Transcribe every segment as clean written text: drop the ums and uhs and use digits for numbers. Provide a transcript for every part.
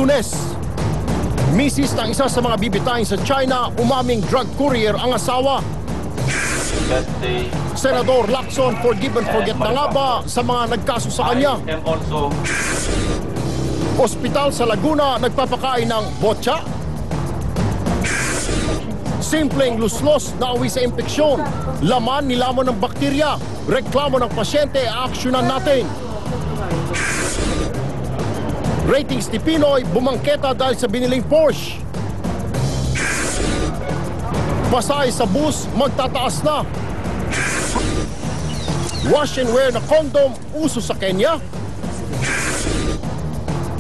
Lunes. Misis ng isa sa mga bibitayin sa China, umaming drug courier ang asawa. Senador Lacson, forgive and forget na nga ba sa mga nagkaso sa kanya? Ospital sa Laguna nagpapakain ng botsa. Simpleng luslos na uwi sa impeksyon. Laman nilamon ng bakterya. Reklamo ng pasyente, aaksyonan natin. Ratings ni Pinoy bumangketa dahil sa biniling Porsche. Pasay sa bus magtataas na. Wash and wear na condom uso sa Kenya.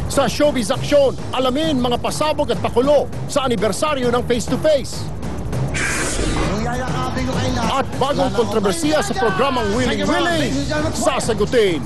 Sa showbiz aksyon, alamin mga pasabog at pakulo sa anibersaryo ng Face to Face. At bagong kontrobersiya sa programang Willing Willing, sasagutin.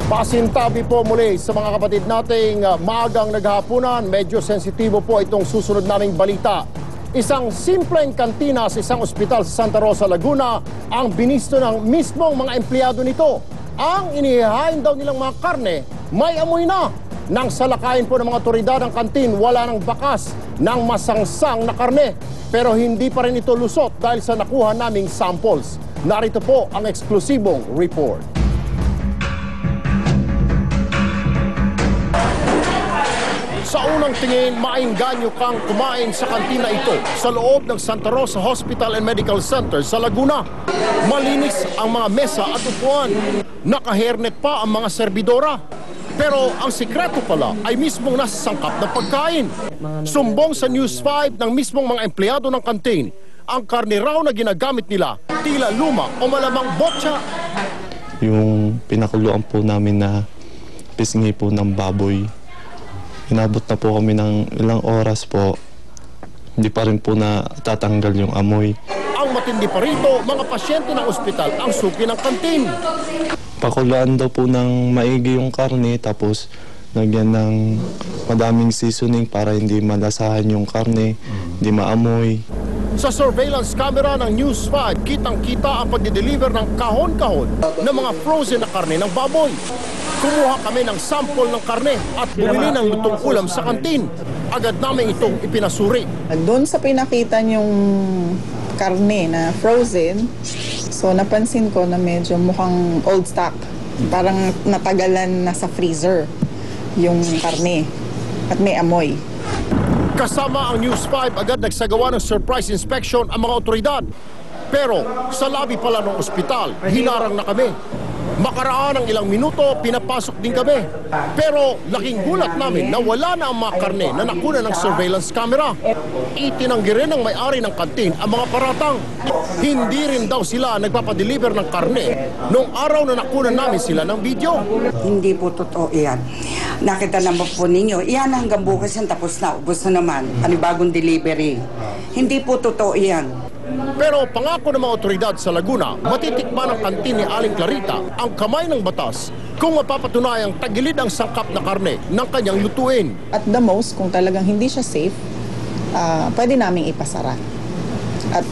Pasintabi po muli sa mga kapatid nating maagang naghahaponan. Medyo sensitibo po itong susunod naming balita. Isang simpleng kantina sa isang ospital sa Santa Rosa, Laguna ang binisto ng mismong mga empleyado nito. Ang inihahain daw nilang mga karne, may amoy na. Nang salakayin po ng mga otoridad ng kantin, wala nang bakas ng masangsang na karne. Pero hindi pa rin ito lusot dahil sa nakuha naming samples. Narito po ang eksklusibong report. Sa unang tingin, maingganyo kang kumain sa kantina ito sa loob ng Santa Rosa Hospital and Medical Center sa Laguna. Malinis ang mga mesa at upuan. Naka-hairnet pa ang mga serbidora. Pero ang sikreto pala ay mismong nasa sangkap ng pagkain. Sumbong sa News 5 ng mismong mga empleyado ng kantin, ang karne raw na ginagamit nila, tila luma o malamang botsa. Yung pinakuluan po namin na pisngi po ng baboy, inabot na po kami ng ilang oras po, hindi pa rin po na tatanggal yung amoy. Ang matindi pa rito, mga pasyente ng ospital ang suki ng kantin. Pakuluan daw po ng maigi yung karne, tapos lagyan ng madaming seasoning para hindi malasahan yung karne, hindi maamoy. Sa surveillance camera ng News 5, kitang-kita ang pagde-deliver ng kahon-kahon ng mga frozen na karne ng baboy. Kumuha kami ng sample ng karne at bumili ng lutong ulam sa kantin. Agad namin itong ipinasuri. Doon sa pinakita yung karne na frozen, so napansin ko na medyo mukhang old stock. Parang natagalan na sa freezer yung karne at may amoy. Kasama ang News 5, agad nagsagawa ng surprise inspection ang mga otoridad. Pero sa lobby pala ng ospital, hinarang na kami. Makaraan ng ilang minuto, pinapasok din kami. Pero laking gulat namin na wala na ang mga karne na nakuna ng surveillance camera. Itinanggi rin ng may-ari ng kantin ang mga paratang. Hindi rin daw sila nagpapadeliver ng karne noong araw na nakuna namin sila ng video. Hindi po totoo yan. Nakita naman po ninyo, yan hanggang bukas yan, tapos na, ubos na naman. Panibagong delivery. Hindi po totoo yan. Pero pangako ng mga otoridad sa Laguna, matitikman ng kantin ni Aling Clarita ang kamay ng batas kung mapapatunayang tagilid ang sangkap na karne ng kanyang lutuin. At the most, kung talagang hindi siya safe, pwede naming ipasara. At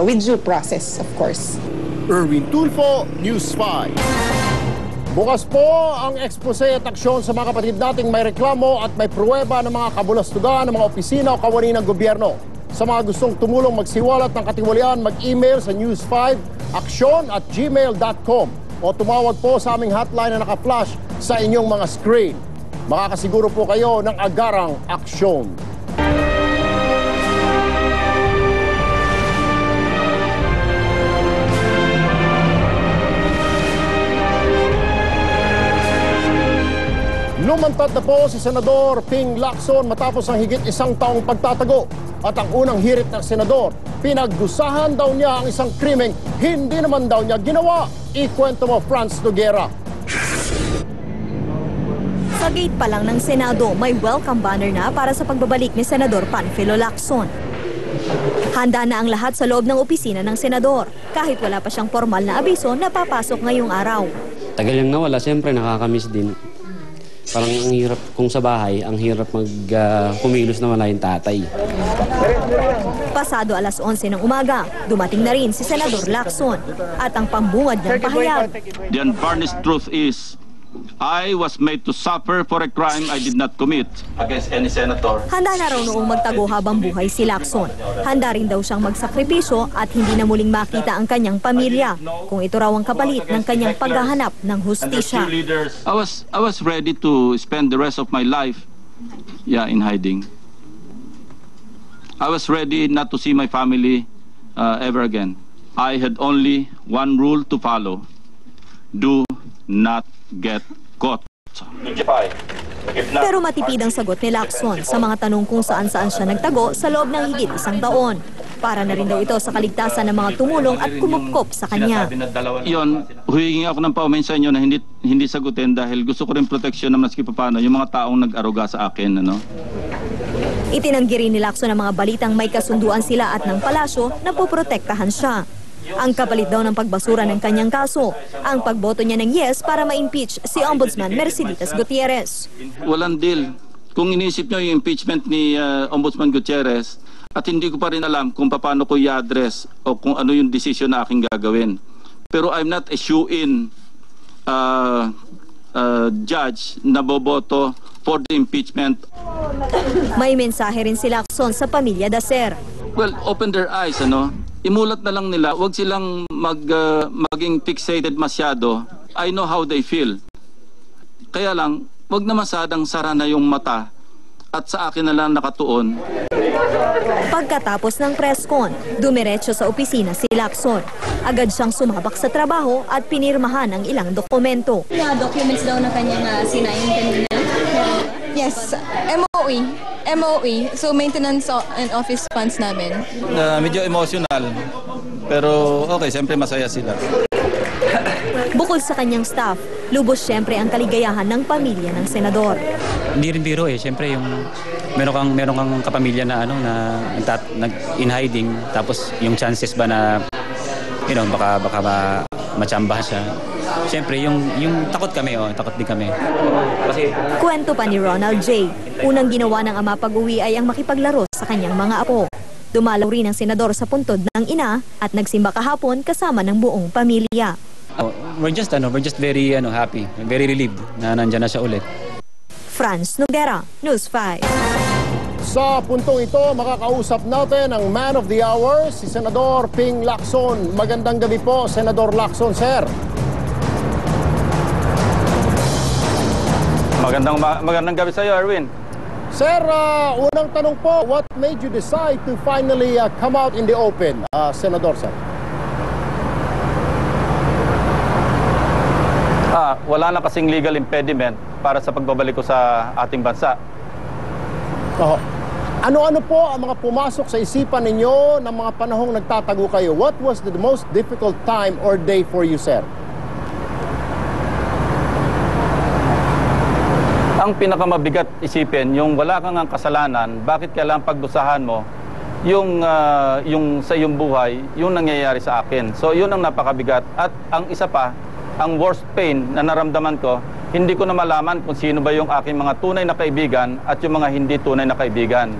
with due process, of course. Erwin Tulfo, News 5. Bukas po ang expose at aksyon sa mga kapatid nating may reklamo at may pruweba ng mga kabulastugan ng mga opisina o kawani ng gobyerno. Sa mga gustong tumulong magsiwalat ng katiwalian, mag-email sa news5aksyon@gmail.com o tumawag po sa aming hotline na naka-flash sa inyong mga screen. Makakasiguro po kayo ng agarang aksyon. Lumantad na po si Senador Ping Lacson matapos ang higit isang taong pagtatago. At ang unang hirit ng senador, pinagdusahan daw niya ang isang krimeng hindi naman daw niya ginawa. Ikwento mo, Franz Noguera. Sa gate pa lang ng Senado, may welcome banner na para sa pagbabalik ni Senador Panfilo Lacson. Handa na ang lahat sa loob ng opisina ng senador. Kahit wala pa siyang formal na abiso na papasok ngayong araw. Tagal yung nawala, siyempre nakakamiss din. Parang ang hirap kung sa bahay, ang hirap kumilos na wala yung tatay. Pasado alas 11 ng umaga, dumating na rin si Senador Lacson at ang pambungad niyang pahayag. The unvarnished truth is, I was made to suffer for a crime I did not commit against any senator. Handa na raw noong magtago habang buhay si Lacson. Handa rin daw siyang magsakripisyo at hindi na muling makita ang kanyang pamilya kung ito raw ang kapalit ng kanyang paghahanap ng hustisya. I was ready to spend the rest of my life in hiding. I was ready not to see my family ever again. I had only one rule to follow. Do not get caught. Pero matipid ang sagot ni Lacson sa mga tanong kung saan-saan siya nagtago sa loob ng higit 1 taon. Para na rin daw ito sa kaligtasan ng mga tumulong at kumupkop sa kanya. Yon, huhingi ako ng paumain sa inyo na hindi sagutin dahil gusto ko rin proteksyon ng maski paano yung mga taong nag-aruga sa akin. Itinanggi rin ni Lacson ang mga balitang may kasunduan sila at ng palasyo na poprotektahan siya. Ang kapalit daw ng pagbasura ng kanyang kaso, ang pagboto niya ng yes para ma-impeach si Ombudsman Merceditas Gutierrez. Walang deal. Kung inisip nyo yung impeachment ni Ombudsman Gutierrez at hindi ko pa rin alam kung paano ko i-address o kung ano yung decision na aking gagawin. Pero I'm not a shoe-in judge na boboto for the impeachment. May mensahe rin si Lacson sa pamilya Dacer. Well, open their eyes, Imulat na lang nila, huwag silang maging fixated masyado. I know how they feel. Kaya lang, huwag na masadang sara na yung mata at sa akin na lang nakatuon. Pagkatapos ng press con, dumiretso sa opisina si Lacson. Agad siyang sumabak sa trabaho at pinirmahan ang ilang dokumento. Mga documents daw na kanyang sinayin kanina? Yes, MOE, so maintenance and office funds namin. Medyo emotional, pero okay, siyempre masaya sila. Bukod sa kanyang staff, lubos siyempre ang kaligayahan ng pamilya ng senador. Hindi rin biro siyempre yung meron kang kapamilya na in hiding, tapos yung chances ba na baka matsambahan siya. Siyempre, yung takot kami, takot din kami. Kasi kwento pa ni Ronald J. Unang ginawa ng ama pag-uwi ay ang makipaglaro sa kanyang mga apo. Dumalaw rin ang senador sa puntod ng ina at nagsimba kahapon kasama ng buong pamilya. We're just very happy, very relieved na nandiyan na siya ulit. Franz Noguera, News 5. Sa puntong ito, makakausap natin ang man of the hour, si Senador Ping Lacson. Magandang gabi po, Senador Lacson, sir. Magandang gabi sa iyo, Erwin. Sir, unang tanong po, what made you decide to finally come out in the open, Senador, sir? Wala na kasing legal impediment para sa pagbabalik ko sa ating bansa. Ano-ano po ang mga pumasok sa isipan ninyo ng mga panahong nagtatago kayo? What was the most difficult time or day for you, sir? Ang pinakamabigat isipin, yung wala kang kasalanan, bakit kailangan pagdusahan mo yung sa iyong buhay, yung nangyayari sa akin. So yun ang napakabigat. At ang isa pa, ang worst pain na naramdaman ko, hindi ko na malaman kung sino ba yung aking mga tunay na kaibigan at yung mga hindi tunay na kaibigan.